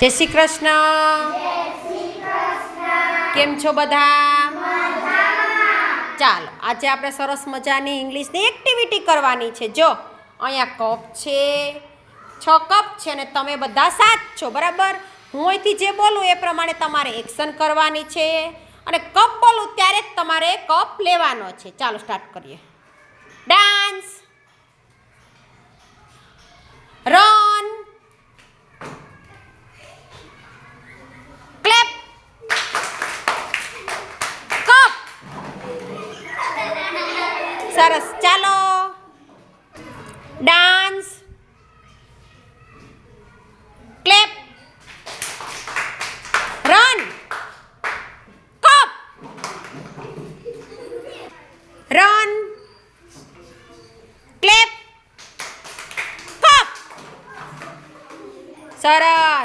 જય શ્રી કૃષ્ણ. કેમ છો બધા? ચાલો આજે આપણે સરસ મજાની ઇંગ્લિશની એક્ટિવિટી કરવાની છે. જો અહીંયા કપ છે, 6 કપ છે ને તમે બધા 7 છો, બરાબર? હું અહીંથી જે બોલું એ પ્રમાણે તમારે એક્શન કરવાની છે અને કપ બોલું ત્યારે જ તમારે કપ લેવાનો છે. ચાલો સ્ટાર્ટ કરીએ. Dance, run, clap, cup. સરસ, ચાલો